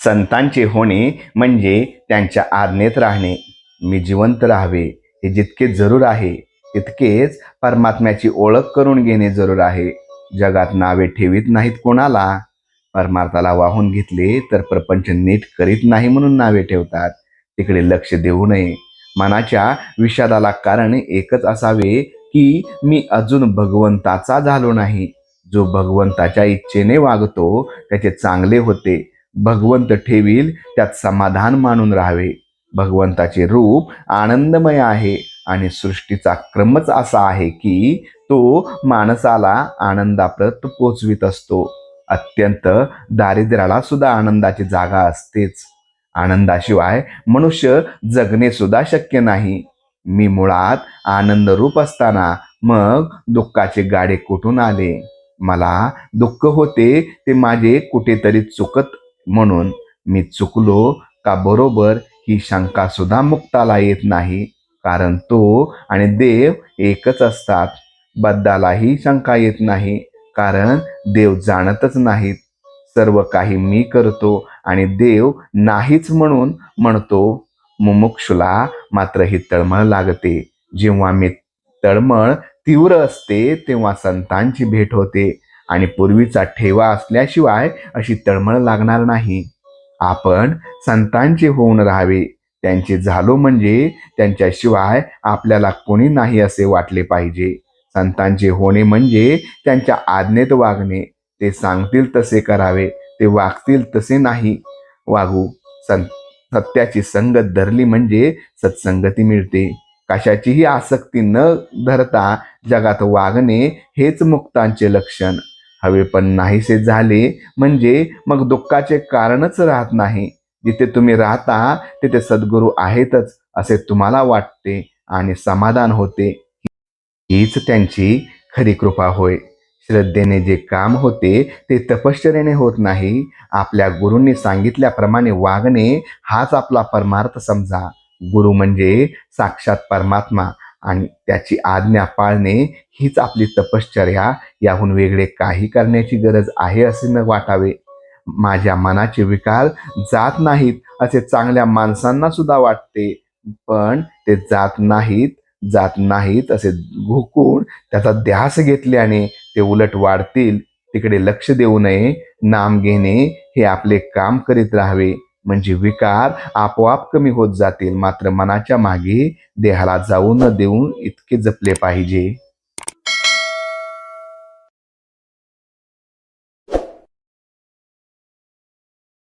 संतांचे होणे म्हणजे त्यांच्या आज्ञेत राहणे. मी जिवंत राहावे हे जितके जरूर आहे, तितकेच परमात्म्याची ओळख करून घेणे जरूर आहे. जगात नावे ठेवीत नाहीत कोणाला. परमार्थाला वाहून घेतले तर प्रपंच नीट करीत नाही म्हणून नावे ठेवतात. तिकडे लक्ष देऊ नये. मनाच्या विषादाला कारण एकच असावे की मी अजून भगवंताचा झालो नाही. जो भगवंताच्या इच्छेने वागतो त्याचे चांगले होते. भगवंत ठेवील त्यात समाधान मानून राहावे. भगवंताचे रूप आनंदमय आहे आणि सृष्टीचा क्रमच असा आहे की तो माणसाला आनंदाप्रत पोचवित असतो. अत्यंत दारिद्र्याला सुद्धा आनंदाची जागा असतेच. आनंदाशिवाय मनुष्य जगणे सुद्धा शक्य नाही. मी मुळात आनंद रूप असताना मग दुःखाचे गाडे कुठून आले. मला दुःख होते ते माझे कुठेतरी चुकत म्हणून. मी चुकलो का बरोबर ही शंका सुद्धा मुक्ताला येत नाही, कारण तो आणि देव एकच असतात. बद्दालाही शंका येत नाही, कारण देव जाणतच नाहीत. सर्व काही मी करतो आणि देव नाहीच म्हणून म्हणतो. मुमुक्षुला मात्र ही तळमळ लागते. जेव्हा मी तळमळ तीव्र असते तेव्हा संतांची भेट होते आणि पूर्वीचा ठेवा असल्याशिवाय अशी तळमळ लागणार नाही. आपण संतांचे होऊन राहावे. त्यांचे झालो म्हणजे त्यांच्याशिवाय आपल्याला कोणी नाही असे वाटले पाहिजे. संतांचे होणे म्हणजे त्यांच्या आज्ञेत वागणे. ते सांगतील तसे करावे, ते वागतील तसे नाही वागू. सत्याची संगत धरली म्हणजे सत्संगती मिळते. कशाचीही आसक्ती न धरता जगात वागणे हेच मुक्तांचे लक्षण. हवे पण नाहीसे झाले म्हणजे मग दुःखाचे कारणच राहत नाही. जिथे तुम्ही राहता तिथे सद्गुरू आहेतच असे तुम्हाला वाटते आणि समाधान होते. हीच त्यांची खरी कृपा होय. श्रद्धेने जे काम होते ते तपश्चर्याने होत नाही. आपल्या गुरूंनी सांगितल्याप्रमाणे वागणे हाच आपला परमार्थ समजा. गुरु म्हणजे साक्षात परमात्मा आणि त्याची आज्ञा पाळणे हीच आपली तपश्चर्या. याहून वेगळे काही करण्याची गरज आहे असे न वाटावे. माझ्या मनाचे विकार जात नाहीत असे चांगल्या माणसांना सुद्धा वाटते, पण ते जात नाहीत असे घुकून त्याचा ध्यास घेतल्याने ते उलट वाढतील. तिकडे लक्ष देऊ नये. नाम घेणे हे आपले काम करीत राहावे, म्हणजे विकार आपोआप कमी होत जातील. मात्र मनाच्या मागे देहाला जाऊ न देऊन इतके जपले पाहिजे.